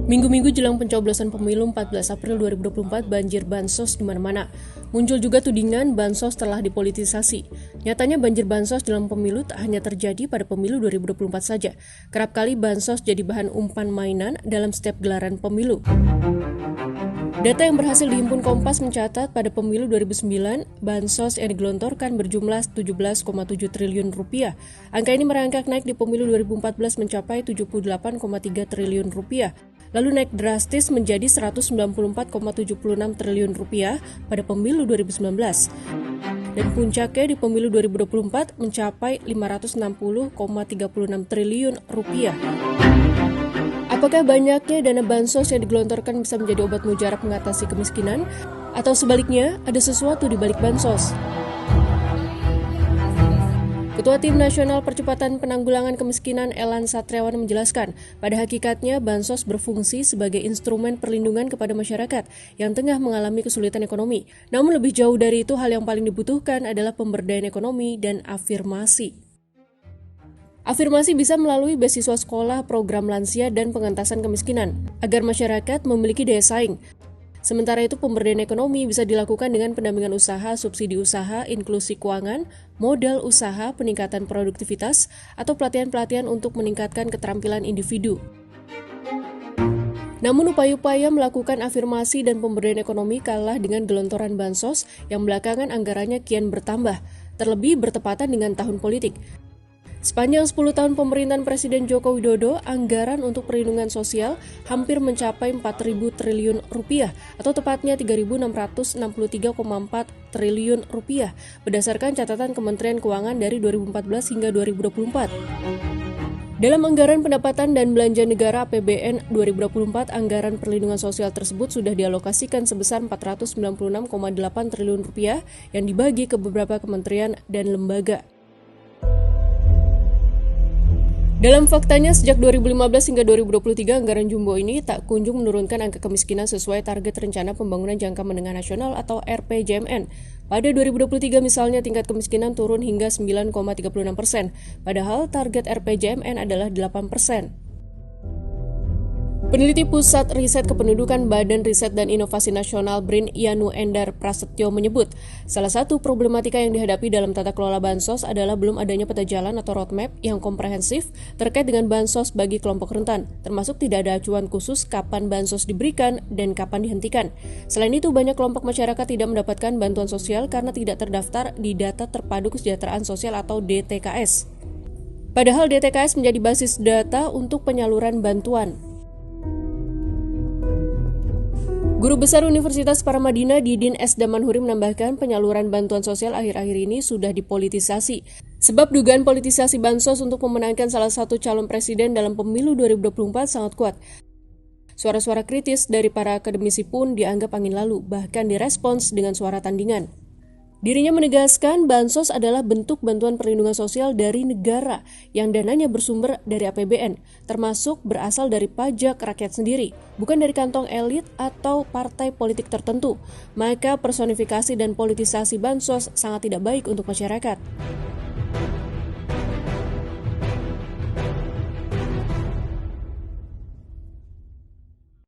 Minggu-minggu jelang pencoblosan pemilu 14 April 2024, banjir bansos di mana-mana. Muncul juga tudingan bansos telah dipolitisasi. Nyatanya banjir bansos dalam pemilu tak hanya terjadi pada pemilu 2024 saja. Kerap kali bansos jadi bahan umpan mainan dalam setiap gelaran pemilu. Data yang berhasil dihimpun Kompas mencatat pada pemilu 2009, bansos yang digelontorkan berjumlah 17,7 triliun rupiah. Angka ini merangkak naik di pemilu 2014 mencapai 78,3 triliun rupiah. Lalu naik drastis menjadi 194,76 triliun rupiah pada pemilu 2019. Dan puncaknya di pemilu 2024 mencapai 560,36 triliun rupiah. Apakah banyaknya dana bansos yang digelontorkan bisa menjadi obat mujarab mengatasi kemiskinan? Atau sebaliknya, ada sesuatu di balik bansos? Ketua Tim Nasional Percepatan Penanggulangan Kemiskinan Elan Satriawan menjelaskan, pada hakikatnya bansos berfungsi sebagai instrumen perlindungan kepada masyarakat yang tengah mengalami kesulitan ekonomi. Namun lebih jauh dari itu, hal yang paling dibutuhkan adalah pemberdayaan ekonomi dan afirmasi. Afirmasi bisa melalui beasiswa sekolah, program lansia, dan pengentasan kemiskinan, agar masyarakat memiliki daya saing. Sementara itu, pemberdayaan ekonomi bisa dilakukan dengan pendampingan usaha, subsidi usaha, inklusi keuangan, modal usaha, peningkatan produktivitas, atau pelatihan-pelatihan untuk meningkatkan keterampilan individu. Namun upaya-upaya melakukan afirmasi dan pemberdayaan ekonomi kalah dengan gelontoran bansos yang belakangan anggarannya kian bertambah, terlebih bertepatan dengan tahun politik. Sepanjang 10 tahun pemerintahan Presiden Joko Widodo, anggaran untuk perlindungan sosial hampir mencapai 4.000 triliun rupiah atau tepatnya 3.663,4 triliun rupiah berdasarkan catatan Kementerian Keuangan dari 2014 hingga 2024. Dalam anggaran pendapatan dan belanja negara APBN 2024, anggaran perlindungan sosial tersebut sudah dialokasikan sebesar 496,8 triliun rupiah yang dibagi ke beberapa kementerian dan lembaga. Dalam faktanya, sejak 2015 hingga 2023, anggaran jumbo ini tak kunjung menurunkan angka kemiskinan sesuai target Rencana Pembangunan Jangka Menengah Nasional atau RPJMN. Pada 2023 misalnya, tingkat kemiskinan turun hingga 9,36%, padahal target RPJMN adalah 8%. Peneliti Pusat Riset Kependudukan Badan Riset dan Inovasi Nasional BRIN Yanu Endar Prasetyo menyebut, salah satu problematika yang dihadapi dalam tata kelola bansos adalah belum adanya peta jalan atau roadmap yang komprehensif terkait dengan bansos bagi kelompok rentan, termasuk tidak ada acuan khusus kapan bansos diberikan dan kapan dihentikan. Selain itu, banyak kelompok masyarakat tidak mendapatkan bantuan sosial karena tidak terdaftar di Data Terpadu Kesejahteraan Sosial atau DTKS. Padahal DTKS menjadi basis data untuk penyaluran bantuan. Guru Besar Universitas Paramadina Didin S. Damanhuri menambahkan penyaluran bantuan sosial akhir-akhir ini sudah dipolitisasi. Sebab dugaan politisasi bansos untuk memenangkan salah satu calon presiden dalam pemilu 2024 sangat kuat. Suara-suara kritis dari para akademisi pun dianggap angin lalu, bahkan direspons dengan suara tandingan. Dirinya menegaskan bansos adalah bentuk bantuan perlindungan sosial dari negara yang dananya bersumber dari APBN, termasuk berasal dari pajak rakyat sendiri, bukan dari kantong elit atau partai politik tertentu. Maka personifikasi dan politisasi bansos sangat tidak baik untuk masyarakat.